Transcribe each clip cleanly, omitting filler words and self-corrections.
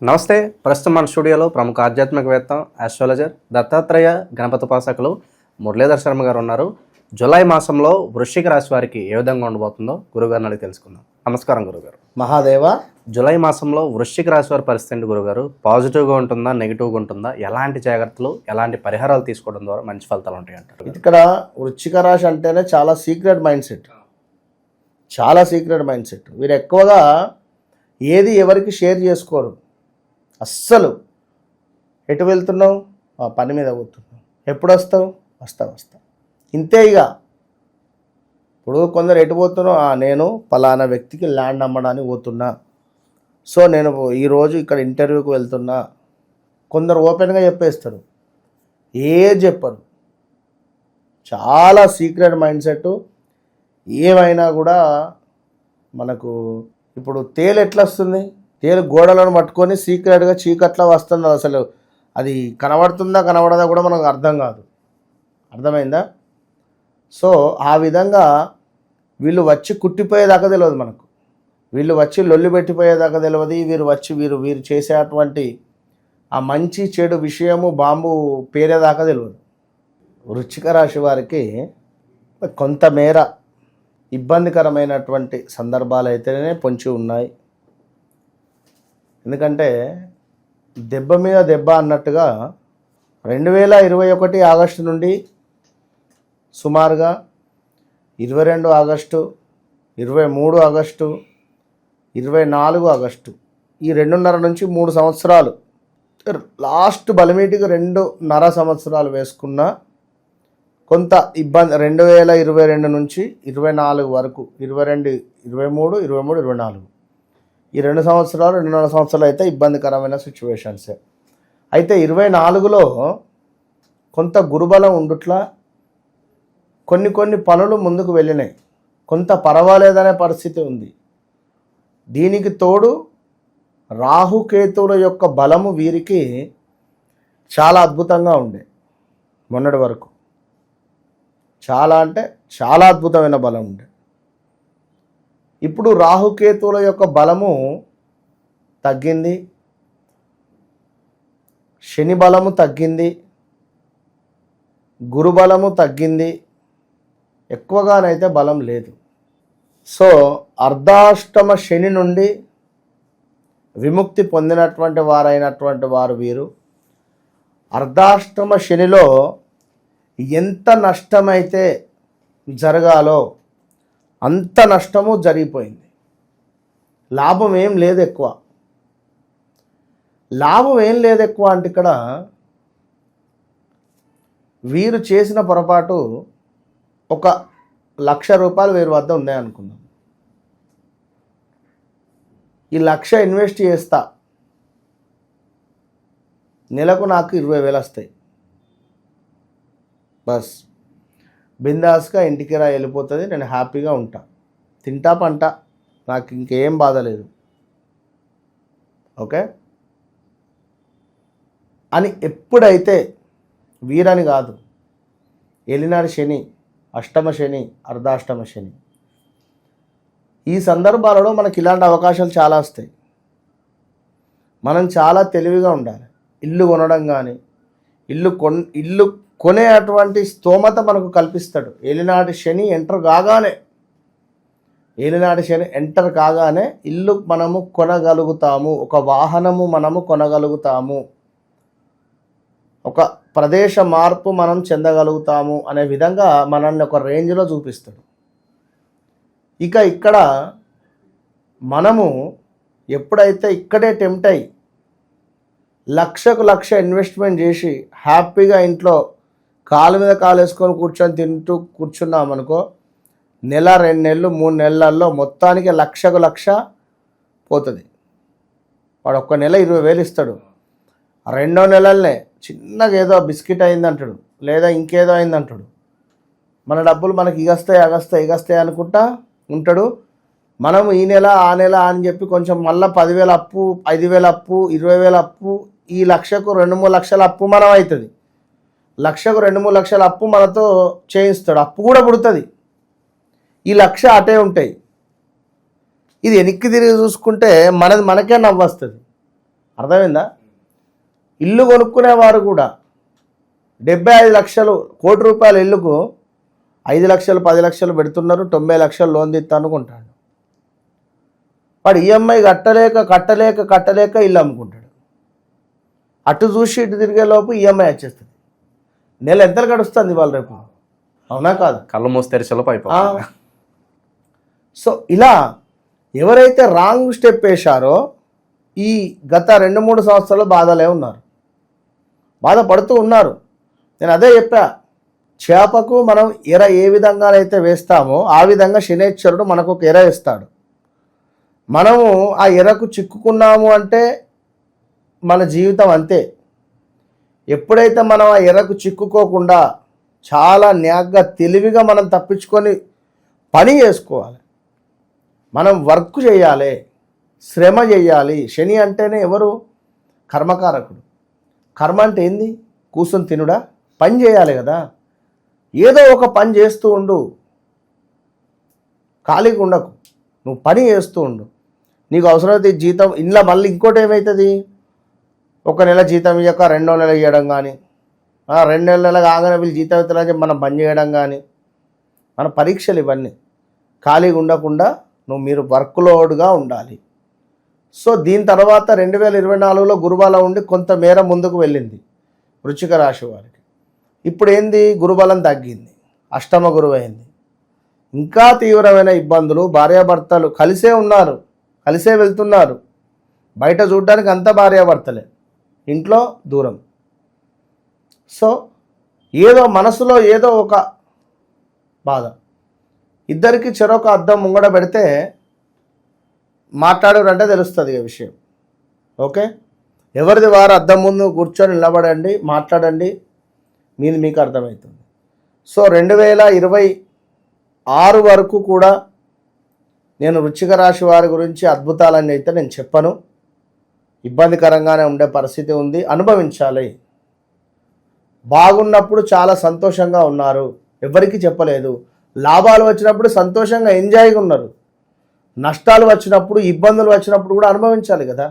నమస్తే. ప్రస్తుతం మన స్టూడియోలో ప్రముఖ ఆధ్యాత్మికవేత్త, ఆస్ట్రాలజర్, దత్తాత్రేయ గణపతి ఉపాసకులు మురళీధర్ శర్మ గారు ఉన్నారు. జూలై మాసంలో వృశ్చిక రాశి వారికి ఏ విధంగా ఉండబోతుందో గురుగారిని అడిగి తెలుసుకుందాం. నమస్కారం గురుగారు. మహాదేవ. జూలై మాసంలో వృశ్చిక రాశి వారి పరిస్థితి ఏంటి గురుగారు? పాజిటివ్గా ఉంటుందా, నెగిటివ్గా ఉంటుందా? ఎలాంటి జాగ్రత్తలు, ఎలాంటి పరిహారాలు తీసుకోవడం ద్వారా మంచి ఫలితాలు ఉంటాయి అంటారు? ఇక్కడ వృశ్చిక రాశి అంటేనే చాలా సీక్రెట్ మైండ్ సెట్, చాలా సీక్రెట్ మైండ్ సెట్. వీరు ఎక్కువగా ఏది ఎవరికి షేర్ చేసుకోరు. అస్సలు ఎటు వెళ్తున్నావు? పని మీద పోతున్నావు. ఎప్పుడు వస్తావు? వస్తా ఇంతే. ఇక ఇప్పుడు కొందరు ఎటు పోతున్నావు? నేను పలానా వ్యక్తికి ల్యాండ్ అమ్మడానికి పోతున్నా, సో నేను ఈరోజు ఇక్కడ ఇంటర్వ్యూకి వెళ్తున్నా. కొందరు ఓపెన్గా చెప్పేస్తారు, చెప్పరు. చాలా సీక్రెట్ మైండ్ సెట్. ఏమైనా కూడా మనకు ఇప్పుడు తేలు ఎట్లా వస్తుంది? తేలు గోడలను పట్టుకొని సీక్రెట్గా చీకట్లో వస్తుంది. అసలు అది కనబడుతుందా కనబడదా కూడా మనకు అర్థం కాదు. అర్థమైందా? సో ఆ విధంగా వీళ్ళు వచ్చి కుట్టిపోయేదాకా తెలియదు మనకు. వీళ్ళు వచ్చి లొల్లి పెట్టిపోయేదాకా తెలియదు. వీరు చేసేటువంటి ఆ మంచి చెడు విషయము బాంబు పేరేదాకా తెలియదు. వృశ్చిక రాశి వారికి కొంతమేర ఇబ్బందికరమైనటువంటి సందర్భాలు అయితేనే పొంచి ఉన్నాయి. ఎందుకంటే దెబ్బ మీద దెబ్బ అన్నట్టుగా 2021 ఆగస్టు నుండి సుమారుగా 22 ఆగస్టు, 23 ఆగస్టు, 24 ఆగస్టు, ఈ 2.5 నుంచి 3 సంవత్సరాలు, లాస్ట్ బలిమీటికి 2.5 సంవత్సరాలు వేసుకున్న కొంత ఇబ్బంది. 2022 నుంచి 24 వరకు, 22, 23, 23, 24 ఈ 2 సంవత్సరాలు, 2.5 సంవత్సరాలు అయితే ఇబ్బందికరమైన సిచ్యువేషన్సే. అయితే 24లో కొంత గురుబలం ఉండుట్లా కొన్ని పనులు ముందుకు వెళ్ళినాయి. కొంత పర్వాలేదనే పరిస్థితి ఉంది. దీనికి తోడు రాహుకేతువుల యొక్క బలము వీరికి చాలా అద్భుతంగా ఉండే మొన్నటి వరకు. చాలా అంటే చాలా అద్భుతమైన బలం ఉండే. ఇప్పుడు రాహుకేతువుల యొక్క బలము తగ్గింది, శని బలము తగ్గింది, గురుబలము తగ్గింది, ఎక్కువగానైతే బలం లేదు. సో అర్ధాష్టమ శని నుండి విముక్తి పొందినటువంటి వారైనటువంటి వారు వీరు. అర్ధాష్టమ శనిలో ఎంత నష్టమైతే జరగాలో అంత నష్టము జరిగిపోయింది. లాభం ఏం లేదు ఎక్కువ. అంటే ఇక్కడ వీరు చేసిన పొరపాటు ఒక 1,00,000 రూపాయలు వీరి వద్ద ఉన్నాయనుకుందాం. ఈ 1,00,000 ఇన్వెస్ట్ చేస్తా, నెలకు నాకు 20,000 వస్తాయి. బస్ బిందాస్గా ఇంటికి వెళ్ళిపోతుంది. నేను హ్యాపీగా ఉంటా, తింటా పంట, నాకు ఇంకేం బాధ లేదు, ఓకే అని ఎప్పుడైతే వీరని కాదు, ఏలినాడు శని, అష్టమ శని, అర్ధాష్టమ శని, ఈ సందర్భాలలో మనకి ఇలాంటి అవకాశాలు చాలా వస్తాయి. మనం చాలా తెలివిగా ఉండాలి. ఇల్లు కొనడం కానీ, ఇల్లు కొనే అటువంటి స్తోమత మనకు కల్పిస్తాడు. ఏలినాటి శని ఎంటర్ కాగానే ఇల్లు మనము కొనగలుగుతాము, ఒక వాహనము మనము కొనగలుగుతాము, ఒక ప్రదేశ మార్పు మనం చెందగలుగుతాము అనే విధంగా మనల్ని ఒక రేంజ్లో చూపిస్తాడు. ఇక ఇక్కడ మనము ఎప్పుడైతే ఇక్కడే టెంప్ట్ అయ్యి 1,00,000 ఇన్వెస్ట్మెంట్ చేసి హ్యాపీగా ఇంట్లో కాలు మీద కాలు వేసుకొని కూర్చొని తింటూ కూర్చున్నామనుకో, 1 నెల, 2 నెలలు, 3 నెలల్లో మొత్తానికి 1,00,000 పోతుంది. వాడు ఒక్క నెల 20,000 ఇస్తాడు. 2వ నెలలనే చిన్నగా ఏదో బిస్కెట్ అయిందంటాడు, లేదా ఇంకేదో అయిందంటాడు. మన డబ్బులు మనకి ఇగస్తాయి అనుకుంటా ఉంటాడు. మనం ఈ నెల ఆ నెల అని చెప్పి కొంచెం మళ్ళీ 10,000 అప్పు, 5,000 అప్పు, 20,000 అప్పు, ఈ 1,00,000కు 2-3 లక్షల అప్పు మనం అవుతుంది. 1,00,000కు 2-3 లక్షల అప్పు మనతో చేయిస్తాడు. అప్పు కూడా పుడుతుంది. ఈ 1,00,000 అటే ఉంటాయి. ఇది వెనక్కి తిరిగి చూసుకుంటే మనకే నవ్వొస్తుంది. అర్థమైందా? ఇల్లు కొనుక్కునేవారు కూడా 75 లక్షలు, కోటి రూపాయల ఇల్లుకు 5 లక్షలు 10 లక్షలు పెడుతున్నారు, 90 లక్షలు లోన్ తీస్తా అనుకుంటాడు. వాడు ఈఎంఐ కట్టలేక ఇల్లు అమ్ముకుంటాడు. అటు చూసి ఇటు తిరిగే లోపు ఈఎంఐ వచ్చేస్తుంది. నెల ఎంతలు గడుస్తుంది వాళ్ళు రేపు, అవునా కాదు? కళ్ళు మూసి తెరిచేలోపు అయిపోతుంది. సో ఇలా ఎవరైతే రాంగ్ స్టెప్ వేశారో ఈ గత 2-3 సంవత్సరాలు బాధలే ఉన్నారు, బాధపడుతూ ఉన్నారు. నేను అదే చెప్పా, చేపకు మనం ఎర ఏ విధంగా అయితే వేస్తామో ఆ విధంగా శనేశ్వరుడు మనకు ఒక ఎర ఇస్తాడు. మనము ఆ ఎరకు చిక్కుకున్నాము అంటే మన జీవితం అంతే. ఎప్పుడైతే మనం ఆ ఎరకు చిక్కుకోకుండా చాలా న్యాగ్గా తెలివిగా మనం తప్పించుకొని పని చేసుకోవాలి, మనం వర్క్ చేయాలి, శ్రమ చేయాలి. శని అంటేనే ఎవరు? కర్మకారకుడు. కర్మ అంటే ఏంది? కూర్చొని తినుడా? పని చేయాలి కదా. ఏదో ఒక పని చేస్తూ ఉండు, ఖాళీగా ఉండకు, నువ్వు పని చేస్తూ ఉండు. నీకు అవసరమైతే జీతం ఇంట్లో మళ్ళీ ఇంకోటి ఏమవుతుంది, ఒక నెల జీతం ఇయ్యక 2వ నెల ఇవ్వడం కానీ, 2 నెలలు కాగానే వీళ్ళు జీతం ఇస్తారని చెప్పి మనం పని చేయడం కానీ, మన పరీక్షలు ఇవన్నీ. ఖాళీగా ఉండకుండా మీరు వర్క్ లోడ్గా ఉండాలి. సో దీని తర్వాత 2024లో గురుబలం ఉండి కొంతమేర ముందుకు వెళ్ళింది వృశ్చిక రాశి వారికి. ఇప్పుడు ఏంది? గురుబలం తగ్గింది, అష్టమ గురువు అయింది. ఇంకా తీవ్రమైన ఇబ్బందులు. భార్యాభర్తలు కలిసే ఉన్నారు, కలిసే వెళ్తున్నారు, బయట చూడడానికి అంతా భార్యాభర్తలే, ఇంట్లో దూరం. సో ఏదో మనసులో ఏదో ఒక బాధ. ఇద్దరికి చెరొక అద్దం ముంగడ పెడితే మాట్లాడారంటే తెలుస్తుంది ఈ విషయం. ఓకే, ఎవరిది వారు అద్దం ముందు కూర్చొని నిలబడండి, మాట్లాడండి, మీది మీకు అర్థమవుతుంది. సో 2026 వరకు కూడా నేను వృశ్చిక రాశి వారి గురించి అద్భుతాలని అయితే నేను చెప్పను. ఇబ్బందికరంగానే ఉండే పరిస్థితి ఉంది, అనుభవించాలి. బాగున్నప్పుడు చాలా సంతోషంగా ఉన్నారు, ఎవరికి చెప్పలేదు. లాభాలు వచ్చినప్పుడు సంతోషంగా ఎంజాయ్గా ఉన్నారు. నష్టాలు వచ్చినప్పుడు, ఇబ్బందులు వచ్చినప్పుడు కూడా అనుభవించాలి కదా.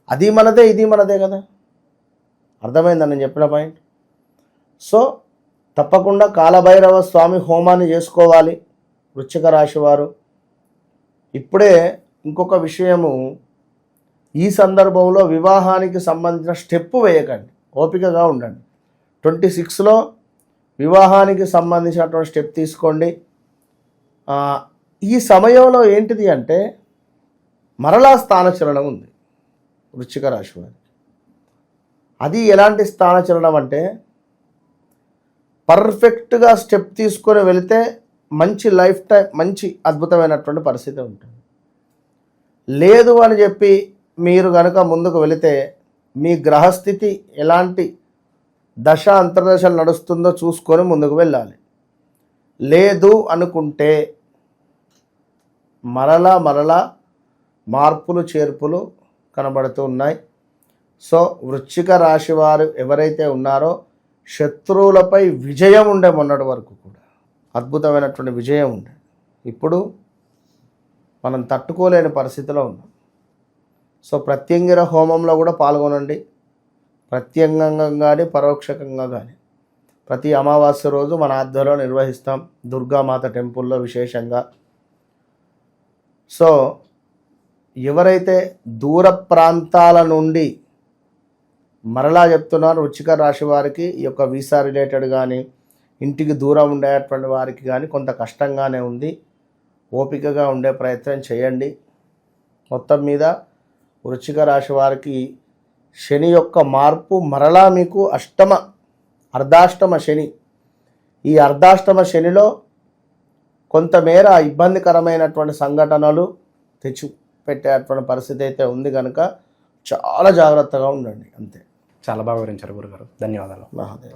అది మనదే, ఇది మనదే కదా. అర్థమైందని నేను చెప్పిన పాయింట్. సో తప్పకుండా కాలభైరవ స్వామి హోమాన్ని చేసుకోవాలి వృశ్చిక రాశి వారు. ఇప్పుడే ఇంకొక విషయము, ఈ సందర్భంలో వివాహానికి సంబంధించిన స్టెప్ వేయకండి, ఓపికగా ఉండండి. 26లో వివాహానికి సంబంధించినటువంటి స్టెప్ తీసుకోండి. ఈ సమయంలో ఏంటిది అంటే మరలా స్థానచలనం ఉంది వృశ్చిక రాశి వారికి. అది ఎలాంటి స్థానచలనం అంటే పర్ఫెక్ట్గా స్టెప్ తీసుకొని వెళితే మంచి లైఫ్ టైం, మంచి అద్భుతమైనటువంటి పరిస్థితి ఉంటుంది. లేదు అని చెప్పి మీరు కనుక ముందుకు వెళితే మీ గ్రహస్థితి ఎలాంటి దశ అంతర్దశలు నడుస్తుందో చూసుకొని ముందుకు వెళ్ళాలి. లేదు అనుకుంటే మరలా మార్పులు చేర్పులు కనబడుతూ ఉన్నాయి. సో వృశ్చిక రాశి వారు ఎవరైతే ఉన్నారో శత్రువులపై విజయం ఉండే మొన్నటి వరకు కూడా అద్భుతమైనటువంటి విజయం ఉండే. ఇప్పుడు మనం తట్టుకోలేని పరిస్థితిలో ఉన్నాం. సో ప్రత్యంగిర హోమంలో కూడా పాల్గొనండి, ప్రత్యంగంగా కానీ పరోక్షకంగా కానీ. ప్రతి అమావాస్య రోజు మన ఆధ్వర్యంలో నిర్వహిస్తాం దుర్గామాత టెంపుల్లో విశేషంగా. సో ఎవరైతే దూర ప్రాంతాల నుండి, మరలా చెప్తున్నారు, వృశ్చిక రాశి వారికి ఈ యొక్క వీసా రిలేటెడ్ కానీ ఇంటికి దూరం ఉండేటువంటి వారికి కానీ కొంత కష్టంగానే ఉంది. ఓపికగా ఉండే ప్రయత్నం చేయండి. మొత్తం మీద వృశ్చిక రాశి వారికి శని యొక్క మార్పు మరలా మీకు అర్ధాష్టమ శని. ఈ అర్ధాష్టమ శనిలో కొంతమేర ఇబ్బందికరమైనటువంటి సంఘటనలు తెచ్చిపెట్టేటువంటి పరిస్థితి అయితే ఉంది కనుక చాలా జాగ్రత్తగా ఉండండి. అంతే. చాలా బాగా వివరించారు గురుగారు, ధన్యవాదాలు. మహాదేవ్.